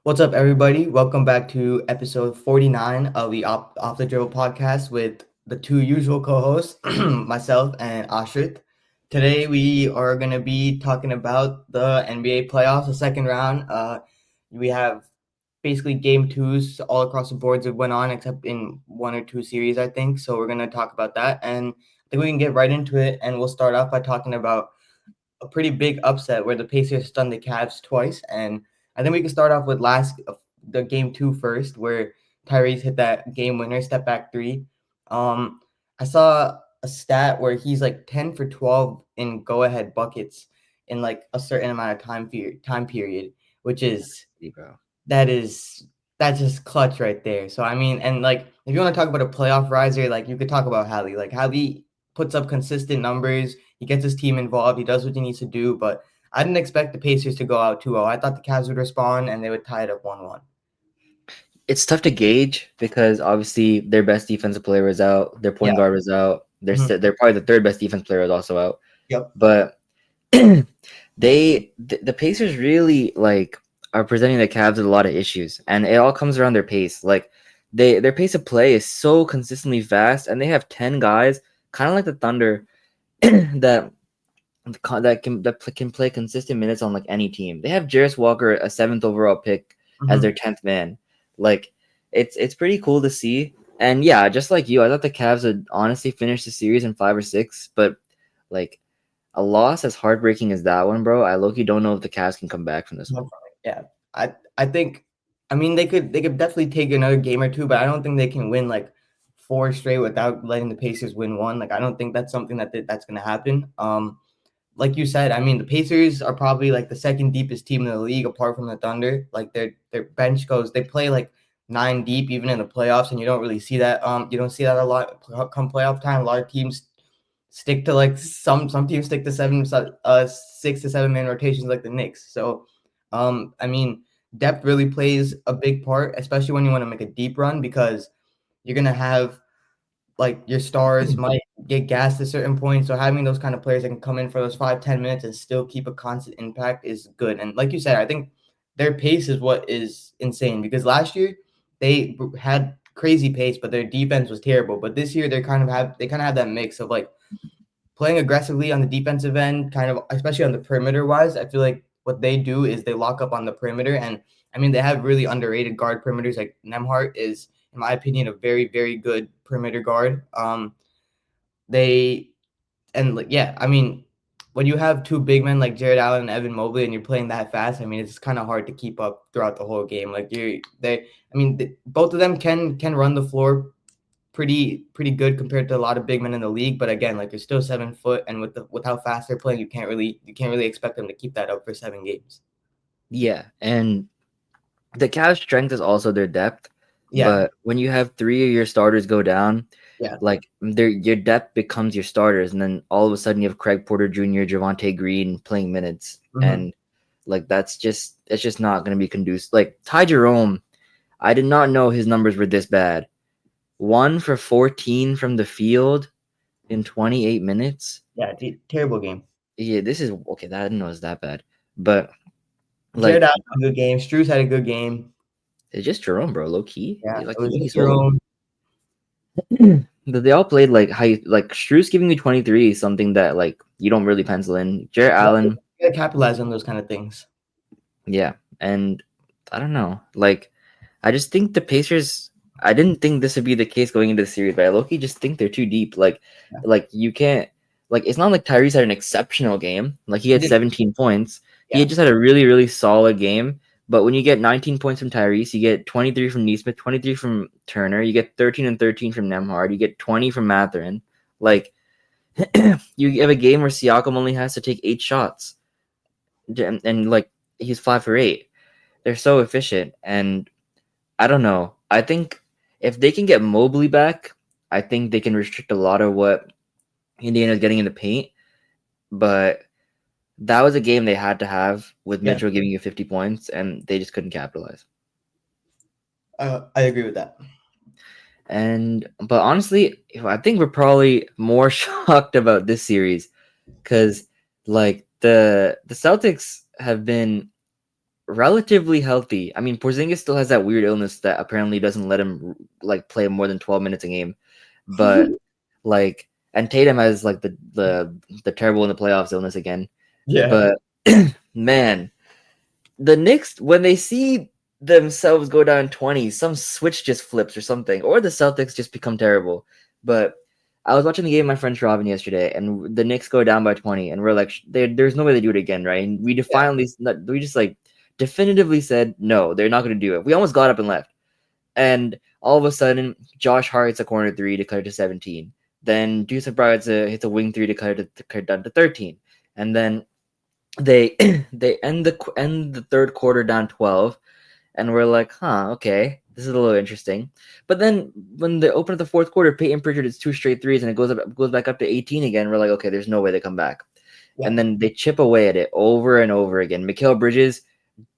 What's up, everybody? Welcome back to episode 49 of the Off the Dribble podcast with the two usual co-hosts, myself and Aashrith. Today we are going to be talking about the NBA playoffs, the second round. We have basically game twos all across the boards that went on, except in one or two series, I think. So we're going to talk about that, and I think we can get right into it. And we'll start off by talking about a pretty big upset where the Pacers stunned the Cavs twice, and I think we can start off with the game two first, where Tyrese hit that game winner step back three. I saw a stat where he's like 10 for 12 in go ahead buckets in like a certain amount of time period, which is Bro. that is that's just clutch right there. So I mean, and like if you want to talk about a playoff riser, like you could talk about Hallie. Like Hallie puts up consistent numbers. He gets his team involved. He does what he needs to do. But I didn't expect the Pacers to go out 2-0. I thought the Cavs would respond and they would tie it up 1-1. It's tough to gauge because obviously their best defensive player was out, their point Yeah. guard was out, Mhm. they're probably the third best defense player is also out. Yep. But the Pacers really like are presenting the Cavs with a lot of issues, and it all comes around their pace. Like their pace of play is so consistently fast, and they have 10 guys, kind of like the Thunder, that can play consistent minutes on like any team. They have Jarris Walker, a 7th overall pick, as their 10th man. Like it's pretty cool to see. And yeah, just like you, I thought the Cavs would honestly finish the series in 5 or 6, but like a loss as heartbreaking as that one, bro, I low-key don't know if the Cavs can come back from this one. Yeah. I think I mean they could definitely take another game or two, but I don't think they can win like four straight without letting the Pacers win one. Like I don't think that's something that's going to happen. Like you said, I mean, the Pacers are probably like the second deepest team in the league apart from the Thunder. Like their bench goes, they play like 9 deep even in the playoffs, and you don't really see that. You don't see that a lot come playoff time. A lot of teams stick to like some teams stick to 6 to 7 man rotations like the Knicks. So, I mean, depth really plays a big part, especially when you want to make a deep run because you're gonna have like your stars might get gassed at certain points. So having those kind of players that can come in for those 5-10 minutes and still keep a constant impact is good. And like you said, I think their pace is what is insane because last year they had crazy pace, but their defense was terrible. But this year they kind of have that mix of like playing aggressively on the defensive end, kind of especially on the perimeter wise. I feel like what they do is they lock up on the perimeter, and I mean they have really underrated guard perimeters. Like Nemhart is, in my opinion, a very very good perimeter guard. They and like yeah, I mean when you have two big men like Jared Allen and Evan Mobley, and you're playing that fast, I mean it's kind of hard to keep up throughout the whole game. Like both of them can run the floor pretty good compared to a lot of big men in the league. But again, like they're still 7 foot, and with how fast they're playing, you can't really expect them to keep that up for 7 games. Yeah, and the Cavs' strength is also their depth. Yeah, But when you have 3 of your starters go down, yeah, like your depth becomes your starters, and then all of a sudden you have Craig Porter Jr., Javante Green playing minutes, hmm and like it's just not going to be conducive. Like Ty Jerome, I did not know his numbers were this bad. 1 for 14 from the field in 28 minutes. yeah. Terrible game. Yeah, this is okay. That I didn't know it was that bad, but Jared like Allen had a good game. Struz had a good game. it's just Jerome, bro. Low key, Yeah, like it was he's just your holding. own. But they all played like like Strus giving you 23 is something that like you don't really pencil in. Jarrett Yeah, Allen, you gotta capitalize on those kind of things. yeah. And I don't know. Like I just think the Pacers I didn't think this would be the case going into the series, but I low-key just think they're too deep. Yeah, Like you can't like it's not like Tyrese had an exceptional game. Like he he had did. 17 points. He Yeah, had just had a really, really solid game. But when you get 19 points from Tyrese, you get 23 from Neesmith, 23 from Turner, you get 13 and 13 from Nemhard, you get 20 from Matherin. Like you have a game where Siakam only has to take 8 shots, and like he's 5 for 8. They're so efficient, and I don't know. I think if they can get Mobley back, I think they can restrict a lot of what Indiana's getting in the paint. But that was a game they had to have with yeah. Mitchell giving you 50 points, and they just couldn't capitalize. I agree with that. But honestly, I think we're probably more shocked about this series because like the Celtics have been relatively healthy. I mean, Porzingis still has that weird illness that apparently doesn't let him like play more than 12 minutes a game. But like, and Tatum has like the terrible in the playoffs illness again. Yeah. But man, the Knicks, when they see themselves go down 20, some switch just flips or something, or the Celtics just become terrible. But I was watching the game with my friend Robin yesterday, and the Knicks go down by 20, and we're like, there's no way they do it again, right? And we just like definitively said, no, they're not going to do it. We almost got up and left. And all of a sudden, Josh Hart hits a corner three to cut it to 17. Then Deuce Bryan hits a wing three to cut it down to 13. And then they they end the third quarter down 12, and we're like, okay, this is a little interesting. But then when they open up the fourth quarter, Peyton Pritchard hits two straight threes, and it goes back up to 18 again. We're like, okay, there's no way they come back. Yeah. And then they chip away at it over and over again. Mikal Bridges,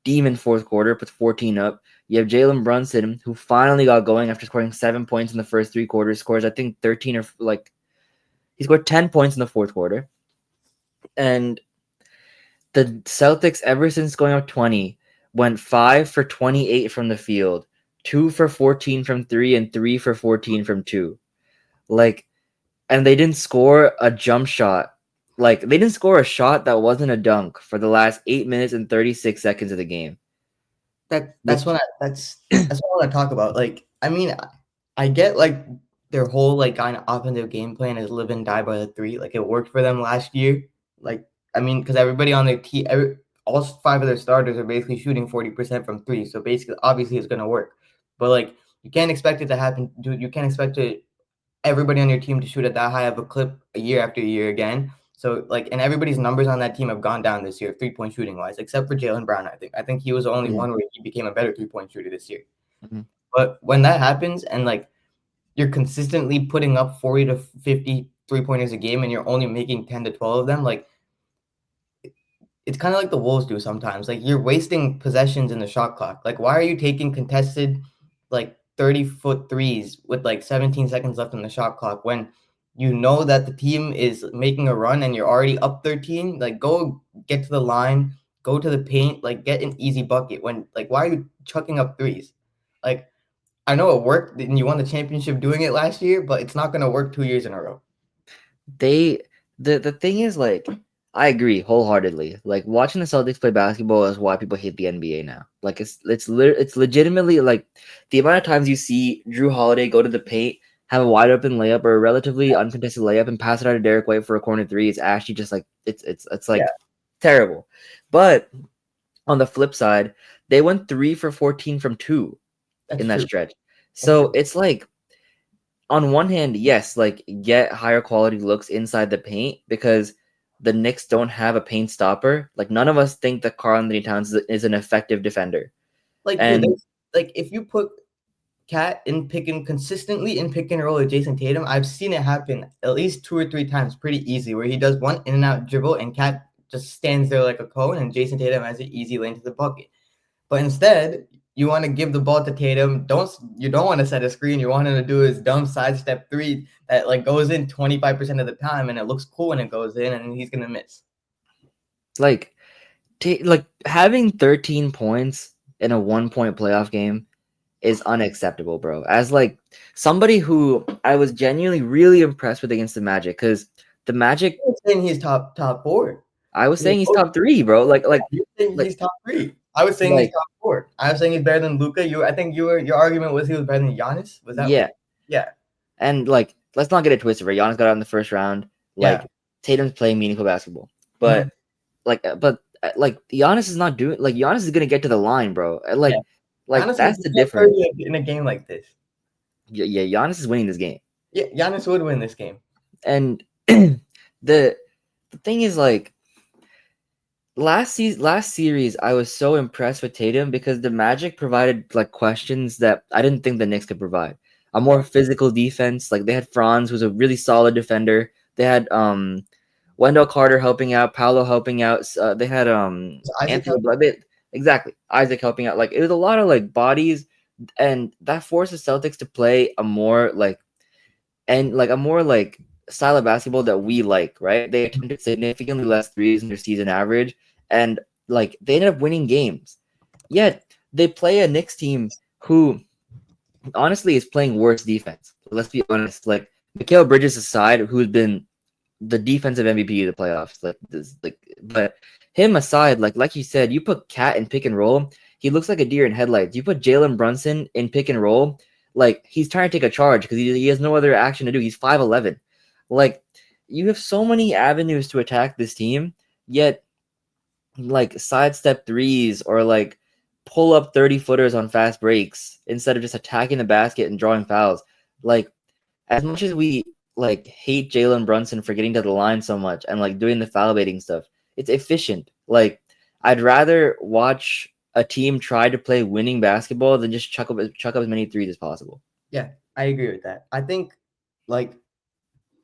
demon fourth quarter, puts 14 up. You have Jalen Brunson, who finally got going after scoring 7 points in the first three quarters, scores, I think, 13 or like, he scored 10 points in the fourth quarter. And the Celtics, ever since going up 20, went 5 for 28 from the field, 2 for 14 from 3, and 3 for 14 from 2. Like, and they didn't score a jump shot. Like, they didn't score a shot that wasn't a dunk for the last 8 minutes and 36 seconds of the game. That's what I want to talk about. Like, I mean, I get like their whole like kind of offensive game plan is live and die by the three. Like it worked for them last year. Like, I mean, because everybody on their team, all five of their starters are basically shooting 40% from three. So basically, obviously, it's gonna work. But like, you can't expect it to happen, dude. You can't expect everybody on your team to shoot at that high of a clip year after year again. So like, and everybody's numbers on that team have gone down this year, 3-point shooting wise, except for Jaylen Brown. I think he was the only one where he became a better 3-point shooter this year. Mm-hmm. But when that happens, and like you're consistently putting up 40 to 50 3-pointers a game, and you're only making 10 to 12 of them, like it's kind of like the Wolves do sometimes. Like you're wasting possessions in the shot clock. Like why are you taking contested like 30-foot threes with like 17 seconds left on the shot clock when you know that the team is making a run and you're already up 13? Like go get to the line, go to the paint, like get an easy bucket. When like why are you chucking up threes? Like I know it worked and you won the championship doing it last year, but it's not going to work 2 years in a row. The thing is, like, I agree wholeheartedly. Like watching the Celtics play basketball is why people hate the NBA now. Like it's legitimately like the amount of times you see Drew Holiday go to the paint, have a wide open layup or a relatively uncontested layup, and pass it out to Derek White for a corner three. It's actually just like it's like terrible. But on the flip side, they went 3 for 14 from 2 in that stretch. So it's like, on one hand, yes, like get higher quality looks inside the paint because the Knicks don't have a paint stopper. Like none of us think that Karl-Anthony Towns is an effective defender. Like, and dude, like if you put Cat consistently in pick and roll with Jason Tatum, I've seen it happen at least 2 or 3 times pretty easy where he does one in and out dribble and Cat just stands there like a cone and Jason Tatum has an easy lane to the bucket. But instead, you want to give the ball to Tatum. You don't want to set a screen. You want him to do his dumb sidestep three that like goes in 25% of the time, and it looks cool when it goes in, and he's gonna miss. Like having 13 points in a 1-point playoff game is unacceptable, bro. As like somebody who I was genuinely really impressed with against the Magic, because the Magic. I was saying he's top 4. I was saying he's top 3, bro. He's top 3. I was saying he's top 4. I was saying he's better than Luka. I think your argument was he was better than Giannis. Was that? Yeah. And like, let's not get it twisted. Right? Giannis got out in the first round. Like Tatum's playing meaningful basketball, but Giannis is not doing. Like Giannis is gonna get to the line, bro. Like Giannis that's the difference in a game like this. Yeah, Giannis is winning this game. Yeah, Giannis would win this game. And the thing is, like, last series, I was so impressed with Tatum because the Magic provided like questions that I didn't think the Knicks could provide. A more physical defense. Like they had Franz, who's a really solid defender. They had Wendell Carter helping out, Paolo helping out. They had exactly Isaac helping out. Like it was a lot of like bodies, and that forces Celtics to play a more like style of basketball that we like, right? They attempted significantly less threes in their season average, and like they ended up winning games. Yet they play a Knicks team who honestly is playing worse defense. Let's be honest. Like Mikal Bridges aside, who's been the defensive MVP of the playoffs, but him aside, like you said, you put Cat in pick and roll, he looks like a deer in headlights. You put Jalen Brunson in pick and roll, like he's trying to take a charge because he has no other action to do. He's 5'11". Like you have so many avenues to attack this team, yet like sidestep threes or like pull up 30 footers on fast breaks instead of just attacking the basket and drawing fouls. Like as much as we like hate Jalen Brunson for getting to the line so much and like doing the foul baiting stuff, it's efficient. Like I'd rather watch a team try to play winning basketball than just chuck up as many threes as possible. Yeah, I agree with that. I think like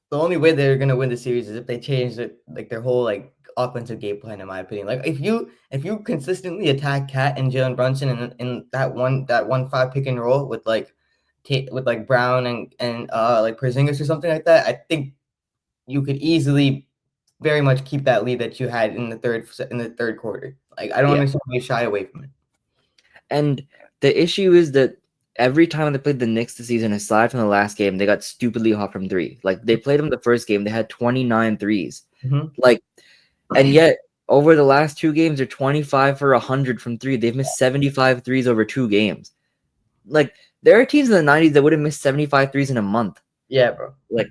the only way they're gonna win the series is if they change it, like their whole like offensive game plan. In my opinion, like if you consistently attack Cat and Jalen Brunson in that 1-5 pick and roll with with like Brown and like Porzingis or something like that, I think you could easily very much keep that lead that you had in the third quarter. Like I don't Yeah. understand why you shy away from it. And the issue is that every time they played the Knicks this season, aside from the last game, they got stupidly hot from three. Like they played them the first game, they had 29 threes. Mm-hmm. Like, and yet over the last two games, they're 25 for 100 from three. They've missed 75 threes over 2 games. Like there are teams in the 90s that would have missed 75 threes in a month. Yeah, bro. Like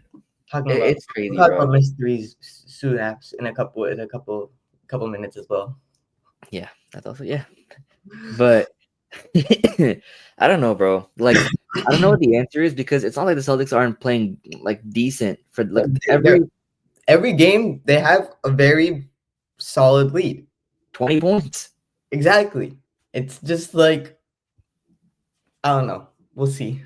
It's crazy, talk bro. about missed threes soon after in a couple minutes as well. Yeah, that's also But I don't know, bro. Like I don't know what the answer is because it's not like the Celtics aren't playing like decent for like Every game they have a very solid lead. 20 points. Exactly. It's just like I don't know. We'll see.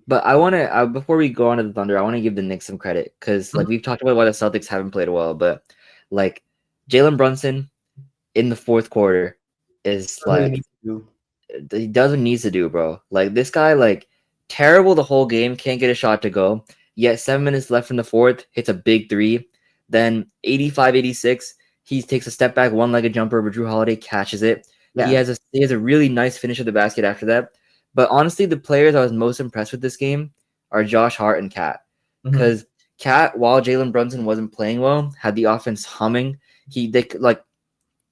But I want to before we go on to the Thunder, I want to give the Knicks some credit because like we've talked about why the Celtics haven't played well, but like Jalen Brunson in the fourth quarter is like he does what he needs to do, bro. Like this guy, like terrible the whole game, can't get a shot to go. Yet 7 minutes left in the fourth, hits a big three. Then 85-86, he takes a step back, one-legged jumper over Drew Holiday, catches it. Yeah. He has a really nice finish of the basket after that. But honestly, the players I was most impressed with this game are Josh Hart and Cat. Because Cat, while Jalen Brunson wasn't playing well, had the offense humming. They like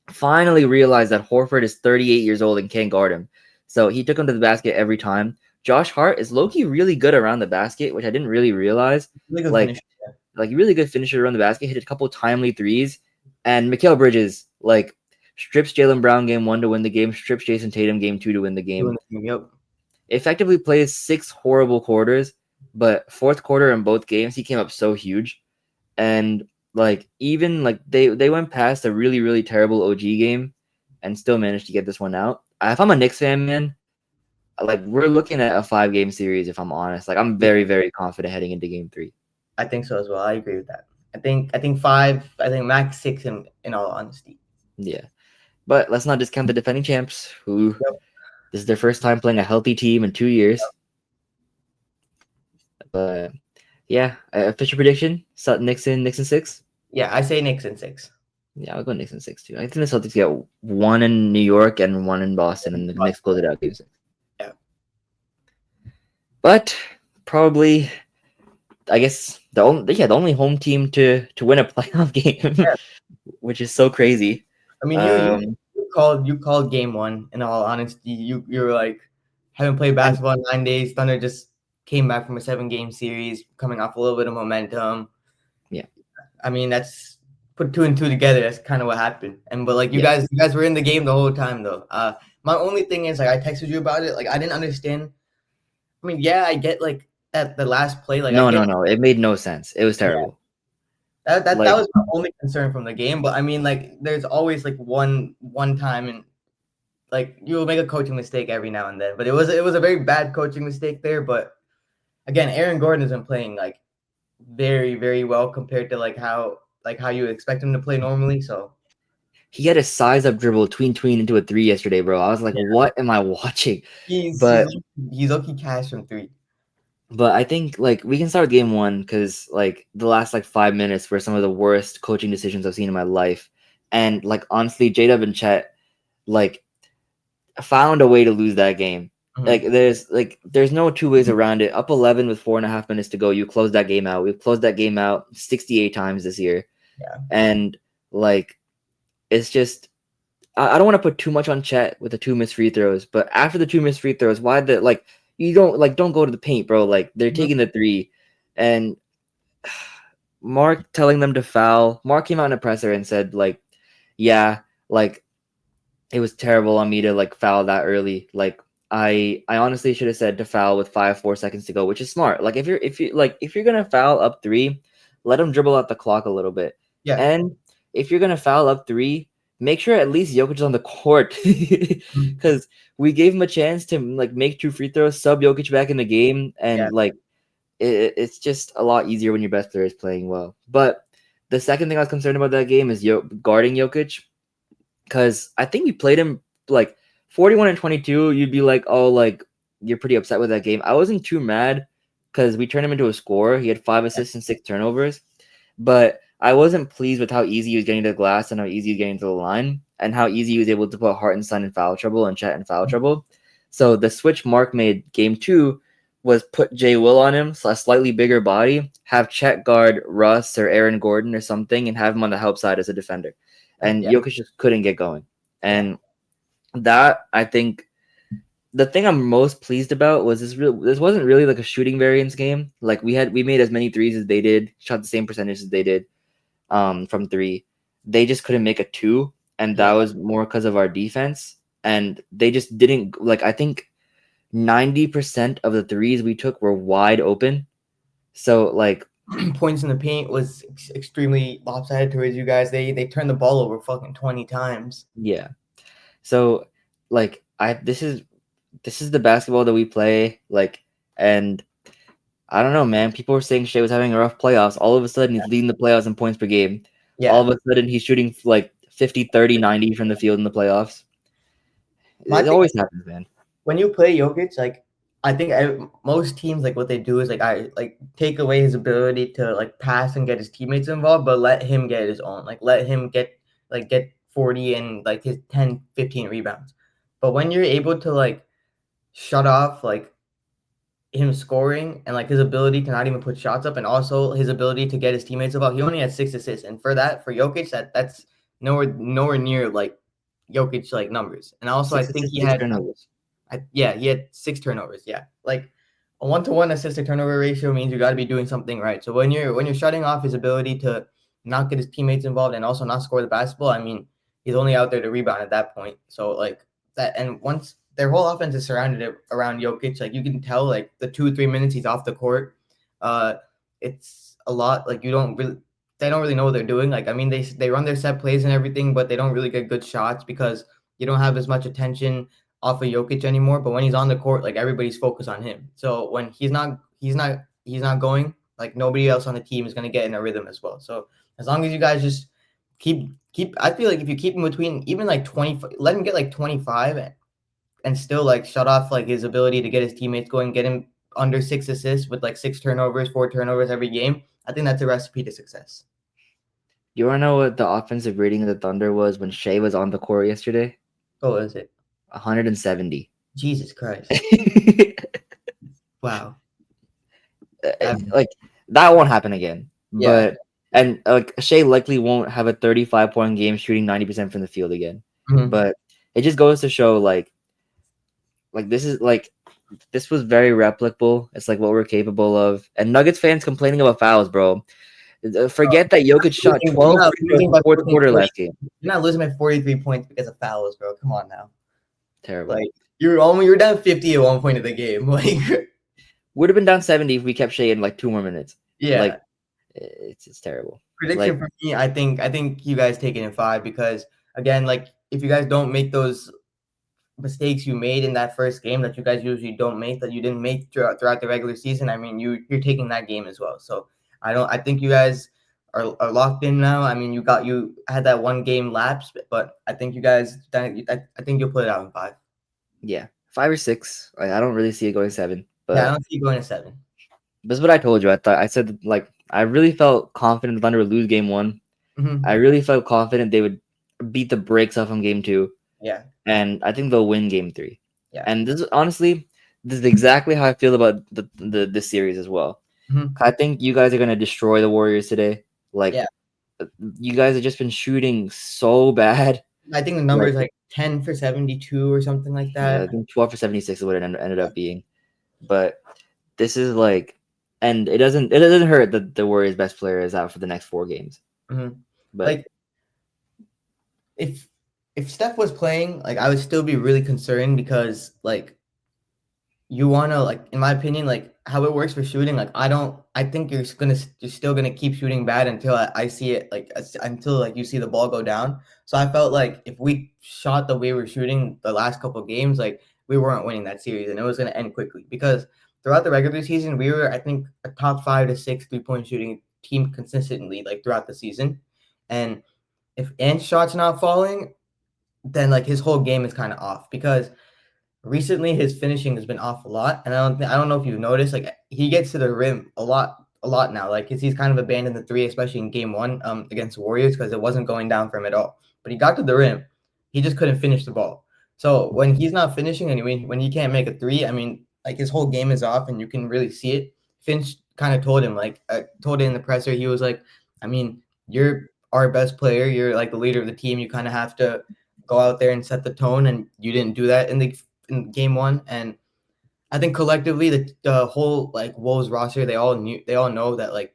finally realized that Horford is 38 years old and can't guard him. So he took him to the basket every time. Josh Hart is low-key really good around the basket, which I didn't really realize. Like really good finisher around the basket, hit a couple timely threes. And Mikal Bridges, like, strips Jaylen Brown game 1 to win the game, strips Jason Tatum game 2 to win the game. Yep. Effectively plays 6 horrible quarters, but fourth quarter in both games, he came up so huge. And like even like they went past a really, really terrible OG game and still managed to get this one out. If I'm a Knicks fan, man, like we're looking at a 5-game series, if I'm honest. Like I'm very, very confident heading into game 3. I think so as well. I agree with that. I think 5, I think max 6 in all honesty. Yeah. But let's not discount the defending champs who this is their first time playing a healthy team in 2 years. But yeah, official prediction: Knicks in 6. Yeah, I say Knicks in 6. Yeah, I'll go Knicks in 6 too. I think the Celtics get 1 in New York and 1 in Boston, and the Knicks close it out game 6. Yeah. But probably, I guess the only home team to win a playoff game, which is so crazy. I mean, you called game 1. In all honesty, you were like, haven't played basketball in 9 days. Thunder just came back from a 7-game series, coming off a little bit of momentum. Yeah, I mean that's put 2 and 2 together. That's kind of what happened. But like you guys were in the game the whole time though. My only thing is like I texted you about it. Like I didn't understand. I mean, yeah, I get like at the last play. Like no, it made no sense. It was terrible. Yeah. That was my only concern from the game. But I mean, like there's always like one time and like you will make a coaching mistake every now and then. But it was a very bad coaching mistake there. But again, Aaron Gordon has been playing like very, very well compared to like how you expect him to play normally. So he had a size up dribble tween into a 3 yesterday, bro. I was like, what am I watching? He's lucky cash from 3. But I think like we can start with game 1 because like the last like 5 minutes were some of the worst coaching decisions I've seen in my life. And like honestly, J-Dub and Chet, like found a way to lose that game. Mhm. There's no two ways around it. Up 11 with 4.5 minutes to go, you close that game out. We've closed that game out 68 times this year, Yeah. and like it's just I don't want to put too much on Chet with the two missed free throws, but after the two missed free throws, why the you don't go to the paint, bro. Like they're Mhm. taking the three, and Mark telling them to foul. Mark came out in a presser and said yeah, like it was terrible on me to foul that early. I honestly should have said to foul with 4 seconds to go, which is smart. Like if you're gonna foul up three, let them dribble out the clock a little bit. Yeah. And if you're gonna foul up three, make sure at least Jokic is on the court. Mhm. Because we gave him a chance to make two free throws, sub Jokic back in the game, Yeah. and it's just a lot easier when your best player is playing well. But the second thing I was concerned about that game is guarding Jokic, because I think we played him 41 and 22. You'd be like, oh, you're pretty upset with that game. I wasn't too mad because we turned him into a scorer. He had 5 assists and 6 turnovers, but I wasn't pleased with how easy he was getting to the glass and how easy he was getting to the line and how easy he was able to put Hartenstein in foul trouble and Chet in foul trouble. So the switch Mark made game 2 was put Jay Will on him, so a slightly bigger body, have Chet guard Russ or Aaron Gordon or something, and have him on the help side as a defender. And Yeah. Jokic just couldn't get going. Yeah. And that, I think, the thing I'm most pleased about was this wasn't really like a shooting variance game. Like we made as many threes as they did, shot the same percentage as they did from three. They just couldn't make a two, and that Yeah. was more because of our defense. And they just didn't I think 90% of the threes we took were wide open. So Points in the paint was extremely lopsided towards you guys. They turned the ball over fucking 20 times. yeah. So I this is the basketball that we play, and I don't know, man. People were saying Shea was having a rough playoffs. All of a sudden, he's leading the playoffs in points per game. All Yeah. of a sudden, he's shooting 50, 30, 90 from the field in the playoffs. My It thing always happens, man. when you play Jokic, I think most teams what they do is I take away his ability to pass and get his teammates involved, but let him get his own. Let him get 40 and his 10, 15 rebounds. But when you're able to shut off him scoring and his ability to not even put shots up and also his ability to get his teammates involved, he only had 6 assists. And for Jokic, that's nowhere near Jokic numbers. And also I Six think assists, he six had turnovers. he had 6 turnovers. Yeah, a 1-to-1 assist to turnover ratio means you got to be doing something right. So when you're shutting off his ability to not get his teammates involved and also not score the basketball, I mean, he's only out there to rebound at that point. So that, and once their whole offense is surrounded around Jokic, you can tell the 2 or 3 minutes he's off the court, it's a lot. They don't really know what they're doing. I mean, they run their set plays and everything, but they don't really get good shots because you don't have as much attention off of Jokic anymore. But when he's on the court, everybody's focused on him. So when he's not going, nobody else on the team is gonna get in a rhythm as well. So as long as you guys just keep, I feel if you keep him between even 20, let him get 25 and still shut off his ability to get his teammates going, get him under 6 assists with 6 turnovers, 4 turnovers every game. I think that's a recipe to success. You want to know what the offensive rating of the Thunder was when Shea was on the court yesterday? Oh, is it? 170. Jesus Christ! Wow. That won't happen again. Yeah. But and Shea likely won't have a 35-point game shooting 90% from the field again. Mhm. But it just goes to show this was very replicable. It's what we're capable of. And Nuggets fans complaining about fouls, bro. Forget that Jokic shot 12 free throws in the fourth quarter last game. You're not losing by 43 points because of fouls, bro. Come on now. Terrible. You're down 50 at one point of the game. Would have been down 70 if we kept Shea in 2 more minutes. Yeah. It's terrible. Prediction for me, I think you guys take it in 5 because again, if you guys don't make those mistakes you made in that first game that you guys usually don't make, that you didn't make throughout the regular season, I mean, you're taking that game as well. So I think you guys are locked in now. I mean, you had that one game lapse, but I think you guys, I think you'll put it out in 5. Yeah, 5 or 6. I don't really see it going 7. But yeah, I don't see it going to 7. That's what I told you. I said I really felt confident the Thunder would lose game 1. Mm-hmm. I really felt confident they would beat the brakes off them game 2. Yeah. and I think they'll win Game 3. Yeah. And this is exactly how I feel about this series as well. Mhm. I think you guys are gonna destroy the Warriors today. Like Yeah. you guys have just been shooting so bad. I think the number Like is like 10 for 72 or something like yeah, that. I think 12 for 76 is what it ended up being. But this is like, and it doesn't hurt that the Warriors' best player is out for the next 4 games. Mhm. But Like if if Steph was playing, like I would still be really concerned because like you want to like in my opinion like how it works for shooting like I think you're still gonna keep shooting bad until I see it like until like you see the ball go down. So I felt like if we shot the way we're shooting the last couple of games like we weren't winning that series and it was gonna end quickly because throughout the regular season we were I think a top 5 to 6 3-point shooting team consistently like throughout the season. And if Ant's shot's not falling then like his whole game is kind of off because recently his finishing has been off a lot, and I don't know if you've noticed, like he gets to the rim a lot now. Like 'cause he's kind of abandoned the three, especially in game one against the Warriors, because it wasn't going down for him at all. But he got to the rim, he just couldn't finish the ball. So when he's not finishing and when he can't make a three, I mean, like his whole game is off, and you can really see it. Finch kind of told him, like told it in the presser, he was like, I mean, you're our best player, you're like the leader of the team, you kind of have to go out there and set the tone, and you didn't do that in game one. And I think collectively the whole like Wolves roster, they all know that like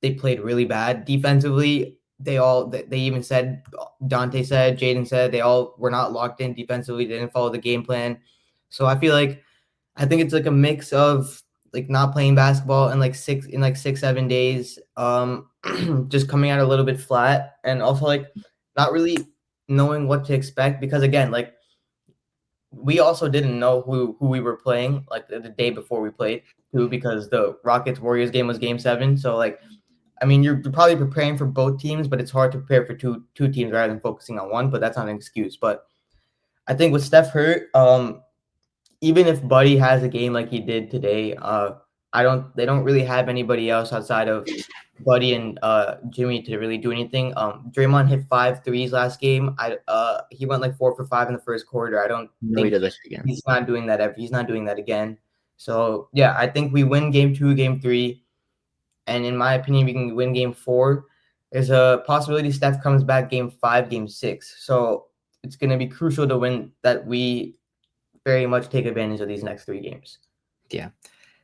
they played really bad defensively. They even said Dante said, Jaden said they all were not locked in defensively, they didn't follow the game plan. So I think it's like a mix of like not playing basketball in like 6 7 days, just coming out a little bit flat and also like not really knowing what to expect because again, like we also didn't know who we were playing like the day before we played too because the Rockets Warriors game was game 7. So like I mean you're probably preparing for both teams, but it's hard to prepare for two teams rather than focusing on one. But that's not an excuse. But I think with Steph hurt, even if Buddy has a game like he did today, they don't really have anybody else outside of Buddy and Jimmy to really do anything. Draymond hit 5 threes last game. He went like 4 for 5 in the first quarter. I don't no, he think does that shit again. he's not doing that ever. He's not doing that again. So yeah, I think we win game 2, game 3, and in my opinion, we can win game 4. There's a possibility Steph comes back game 5, game 6. So it's gonna be crucial to win that we very much take advantage of these next 3 games. Yeah,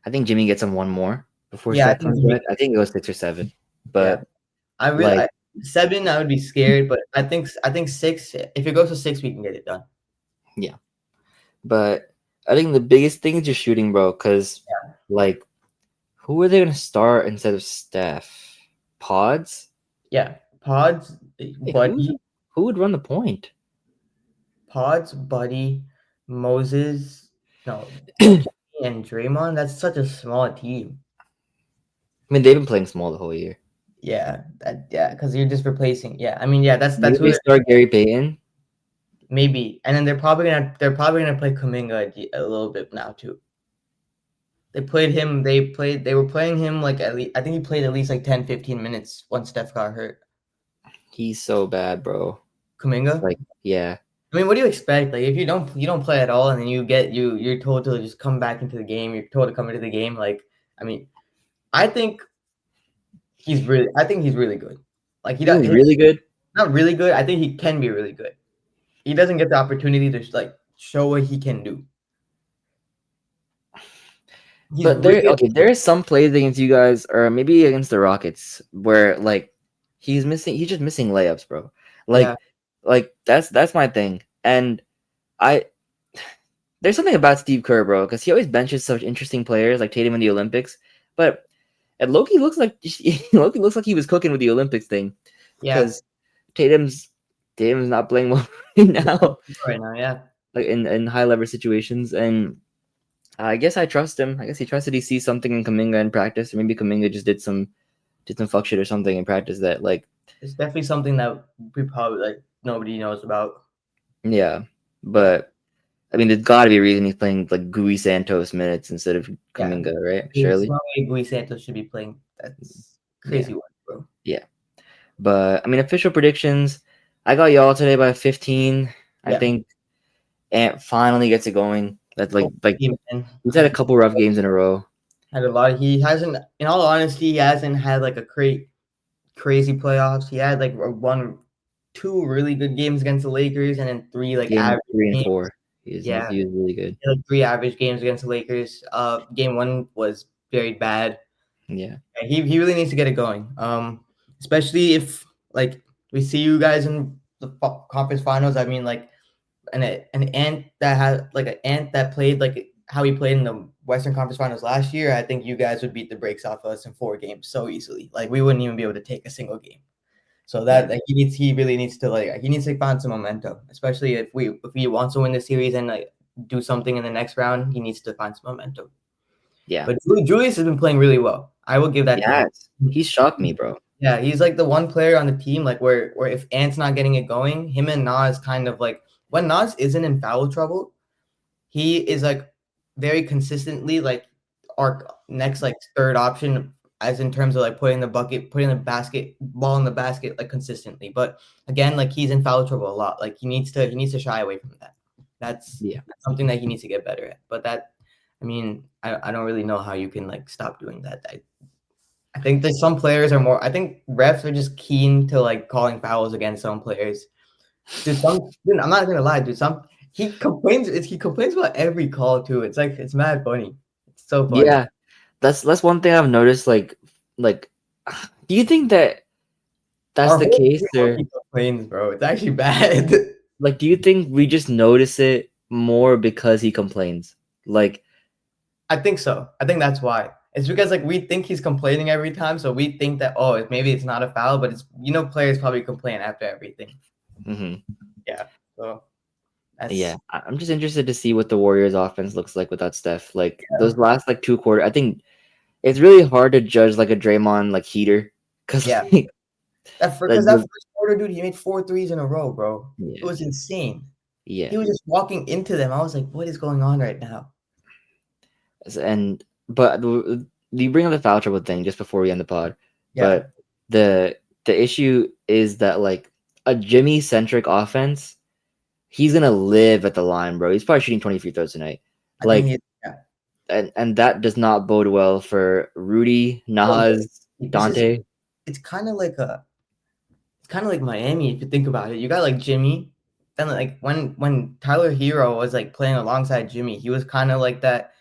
I think Jimmy gets him one more before Yeah, I Steph think comes back. I think it goes 6 or 7, yeah. but I really like 7 I would be scared, but I think 6 if it goes to 6 we can get it done. yeah. But I think the biggest thing is just shooting, bro. Because like, who are they gonna start instead of Steph? Pods? Yeah. Pods, Hey, Buddy, who would run the point? Buddy, Moses, no, Jimmy and Draymond. That's such a small team. I mean, they've been playing small the whole year. Yeah, because you're just replacing. Yeah, I mean, yeah, Maybe that's who they start Gary Payton. maybe, and then they're probably gonna play Kuminga a little bit now too. They played him. They were playing him like at least. I think he played at least like 10, 15 minutes once Steph got hurt. He's so bad, bro. Kuminga. Like, yeah, I mean, what do you expect? Like, if you don't play at all, and then you're told to just come back into the game. You're told to come into the game. Like, I mean, I think I think he's really good. Like he he does was really good. not really good. I think he can be really good. He doesn't get the opportunity to like show what he can do. He's But there, really okay, there are some plays against you guys, or maybe against the Rockets, where like he's missing. He's just missing layups, bro. yeah Like that's my thing. And I there's something about Steve Kerr, bro, because he always benches such interesting players like Tatum in the Olympics. But and Loki looks like Loki looks like he was cooking with the Olympics thing, yeah because Tatum's Tatum's not playing well right now, right now yeah. like in high lever situations. And I guess I trust him. I guess he trusted he sees something in Kuminga in practice, or maybe Kuminga just did some fuck shit or something in practice that like It's definitely something that we probably like nobody knows about. yeah. Yeah, But I mean, there's got to be a reason he's playing like Gui Santos minutes instead of yeah. Kuminga, right? There's Surely. no way Gui Santos should be playing. That's Yeah. crazy work, bro. Yeah. But I mean, official predictions. I got y'all today by 15. I Yeah, think Ant finally gets it going. That's like He, man, he's had a couple rough games in a row. had a lot. He hasn't, in all honesty, he hasn't had like a crazy playoffs. He had like two really good games against the Lakers, and then three like Game average 3 and games. 4. Yeah, He was really good. like three average games against the Lakers. Game one was very bad. Yeah. He really needs to get it going. Especially if like we see you guys in the conference finals. I mean, like an ant that had like an ant that played like how he played in the Western Conference Finals last year. I think you guys would beat the brakes off us in 4 games so easily. Like we wouldn't even be able to take a single game. So that like, he really needs to like he needs to find some momentum, especially if he wants to win the series and like do something in the next round. He needs to find some momentum. Yeah. But Julius has been playing really well. I will give that to him. Yes. He shocked me, bro. Yeah, he's like the one player on the team like where if Ant's not getting it going, him and Nas kind of like when Nas isn't in foul trouble, he is like very consistently like our next like third option as in terms of like putting the ball in the basket like consistently. But again, like he's in foul trouble a lot. Like he needs to shy away from that. That's something that he needs to get better at. But that, I mean, I don't really know how you can like stop doing that. I think that some players are more. I think refs are just keen to like calling fouls against some players. Dude, I'm not gonna lie, dude. He complains. He complains about every call too. It's like it's mad funny. It's so funny. Yeah, that's one thing I've noticed. Like, do you think that that's Our the whole case, team or complains, bro. It's actually bad. like, do you think we just notice it more because he complains? Like, I think so. I think that's why. It's because like we think he's complaining every time, so we think that maybe it's not a foul, but it's players probably complain after everything. Yeah. So. Yeah, I'm just interested to see what the Warriors' offense looks like without Steph. Like those last like 2 quarters, I think it's really hard to judge like a Draymond like heater because that first quarter, dude, he made 4 threes in a row, bro. Yeah. It was insane. Yeah, he was just walking into them. I was like, what is going on right now? But you bring up the foul trouble thing just before we end the pod. Yeah. But the issue is that like a Jimmy centric offense, he's gonna live at the line, bro. He's probably shooting 20 free throws tonight. And that does not bode well for Rudy, Nas, Dante. It's kind of like Miami if you think about it. You got like Jimmy, then like when Tyler Hero was like playing alongside Jimmy, he was kind of like that,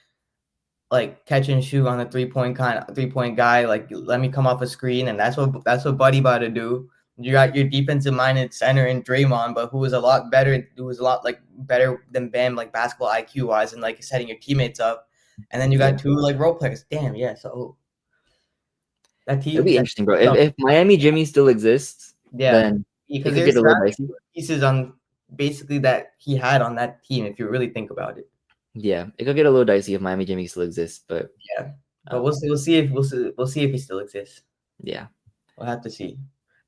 like catch and shoot on the 3-point guy. Like let me come off a screen, and that's what Buddy about to do. You got your defensive-minded center in Draymond, but who was a lot better than Bam, like basketball IQ wise, and like setting your teammates up. And then you got 2 like role players. Damn, yeah. So that team. It'll be interesting, bro. If Miami Jimmy still exists, then because it could get a little dicey. Pieces on basically that he had on that team, if you really think about it. Yeah, it could get a little dicey if Miami Jimmy still exists, but we'll see if he still exists. Yeah, we'll have to see.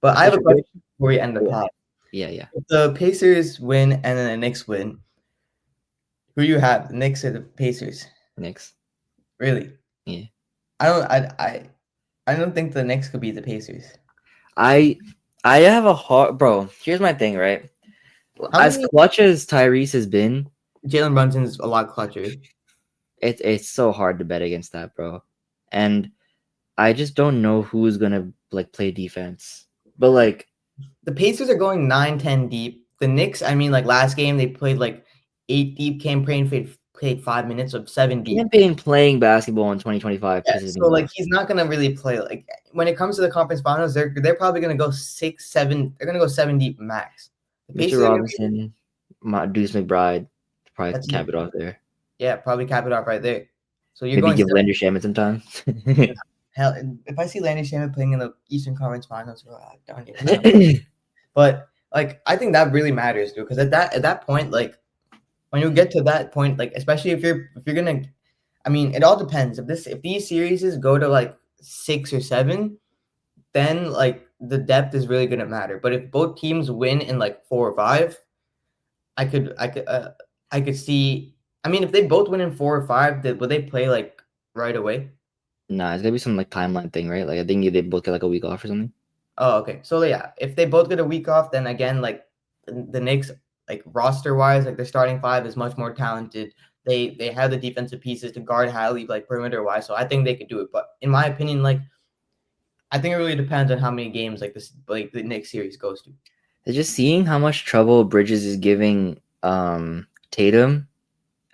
But I have a question before we end the pod. Yeah. If the Pacers win and then the Knicks win, who do you have? The Knicks or the Pacers? Knicks. Really? Yeah. I don't think the Knicks could beat the Pacers. I have a hard bro. Here's my thing, right? As clutch as Tyrese has been, Jalen Brunson's a lot clutcher. It's so hard to bet against that, bro. And I just don't know who's gonna like play defense. But like the Pacers are going 9-10 deep. The Knicks, I mean, like last game they played like 8 deep. Cam Payne played 5 minutes of 7 deep. Cam Payne playing basketball in 2025. Yeah, so like he's not gonna really play. Like when it comes to the conference finals, they're probably gonna go 6, 7. They're gonna go 7 deep max. Mitchell Robinson, Deuce McBride, probably cap it off there. Yeah, probably cap it off right there. So you're maybe going give Landry Shamet some time. Hell, if I see Landry Shamet playing in the Eastern Conference Finals, bro, I don't even know. But like, I think that really matters, dude. Because at that point, like, when you get to that point, like, especially if you're gonna, I mean, it all depends. If these series go to like 6 or 7, then like the depth is really gonna matter. But if both teams win in like 4 or 5, I could see. I mean, if they both win in 4 or 5, would they play like right away? Nah, it's gonna be some like timeline thing, right? Like I think they both get like a week off or something. Oh, okay. So yeah, if they both get a week off, then again, like the Knicks, like roster wise, like their starting five is much more talented. They have the defensive pieces to guard Hallie like perimeter wise, so I think they could do it. But in my opinion, like I think it really depends on how many games like this like the Knicks series goes to. Just seeing how much trouble Bridges is giving Tatum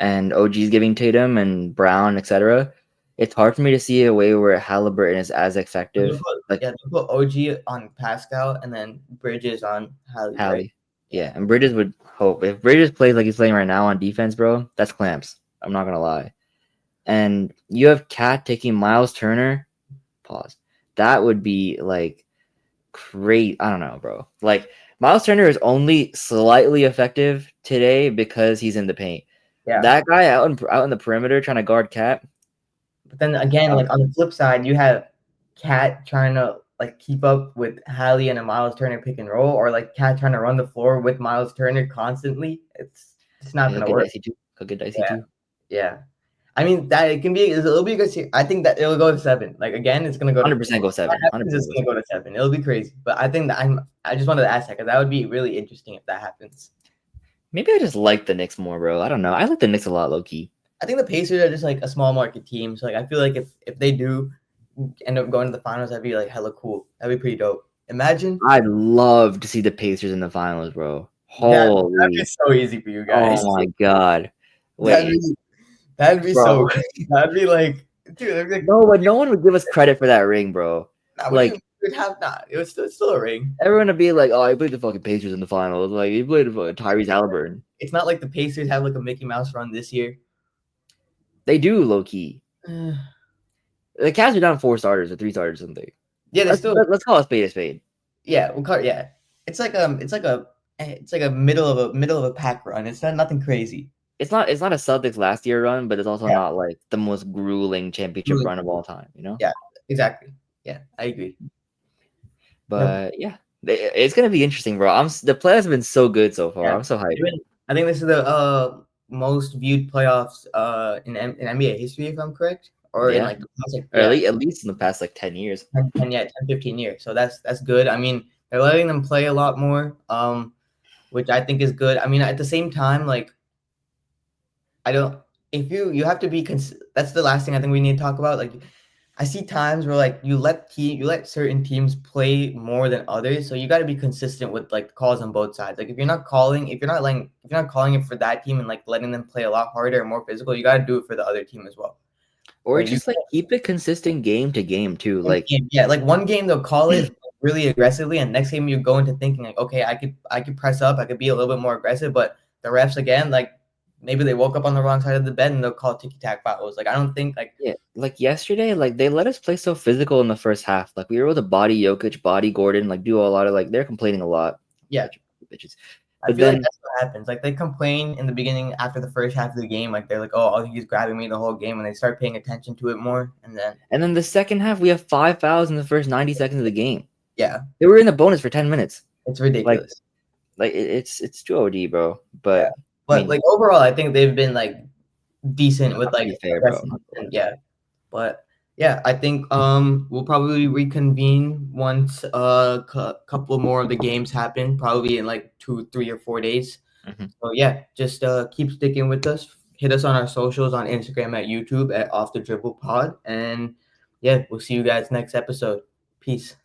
and OG's giving Tatum and Brown, etc. It's hard for me to see a way where Halliburton is as effective. They put OG on Pascal and then Bridges on Hallie, right? Hallie. Yeah, and Bridges would hope. If Bridges plays like he's playing right now on defense, bro, that's clamps. I'm not gonna lie. And you have Cat taking Miles Turner. Pause. That would be like great. I don't know, bro. Like Miles Turner is only slightly effective today because he's in the paint. Yeah. That guy out in the perimeter trying to guard Cat. But then again, like on the flip side, you have Cat trying to like keep up with Hallie and a Miles Turner pick and roll, or like Cat trying to run the floor with Miles Turner constantly. It's not gonna work. Could get dicey too. Yeah. I mean that it'll be a good. I think that it'll go to 7. Like again, it's gonna go 100% go 7. 100% it's gonna go to 7. It'll be crazy. But I think that I just wanted to ask that because that would be really interesting if that happens. Maybe I just like the Knicks more, bro. I don't know. I like the Knicks a lot, low key. I think the Pacers are just like a small market team. So like I feel like if they do end up going to the finals, that'd be like hella cool. That'd be pretty dope. Imagine. I'd love to see the Pacers in the finals, bro. Holy. That'd be so easy for you guys. Oh my god. Wait. That'd be so great. That'd be like, dude. Like, no, but no one would give us credit for that ring, bro. Like, we'd have not. It was still a ring. Everyone would be like, "Oh, I played the fucking Pacers in the finals. Like, he played Tyrese Halliburton." It's not like the Pacers have like a Mickey Mouse run this year. They do, low key. The Cavs are down 4 starters or 3 starters or something. Yeah, let's call a spade a spade. Yeah, we'll call it. Yeah, it's like a middle of a pack run. It's nothing crazy. It's not a Celtics last year run, but it's also not like the most grueling championship run of all time, you know? Yeah, exactly. Yeah, I agree. But yeah, it's gonna be interesting, bro. The playoffs have been so good so far. I'm so hyped. I think this is the most viewed playoffs in NBA history, if I'm correct, or in like the past, at least in the past like 10 years. 15 years. So that's good. I mean, they're letting them play a lot more, which I think is good. I mean, at the same time, like you have to be that's the last thing I think we need to talk about. Like I see times where like you let certain teams play more than others, so you got to be consistent with like calls on both sides. Like if you're not calling it for that team and like letting them play a lot harder and more physical, you got to do it for the other team as well. Or just like keep it consistent game to game too. Like like one game they'll call it really aggressively, and next game you go into thinking like, okay, I could press up, I could be a little bit more aggressive, but the refs again like. Maybe they woke up on the wrong side of the bed and they'll call ticky-tack fouls. Like, I don't think, like... Yeah, like yesterday, like, they let us play so physical in the first half. Like, we were able to body Jokic, body Gordon, like, do a lot of, like, they're complaining a lot. Yeah. Bitches. I feel like that's what happens. Like, they complain in the beginning after the first half of the game. Like, they're like, oh, he's grabbing me the whole game. And they start paying attention to it more. And then the second half, we have 5 fouls in the first 90 seconds of the game. Yeah. They were in the bonus for 10 minutes. It's ridiculous. Like it's too OD, bro. But... Yeah. But like overall, I think they've been like decent with like fair, bro. Yeah, but yeah, I think we'll probably reconvene once a couple more of the games happen, probably in like 2, 3, or 4 days. So yeah, just keep sticking with us. Hit us on our socials on Instagram at YouTube at OffTheDribble Pod, and yeah, we'll see you guys next episode. Peace.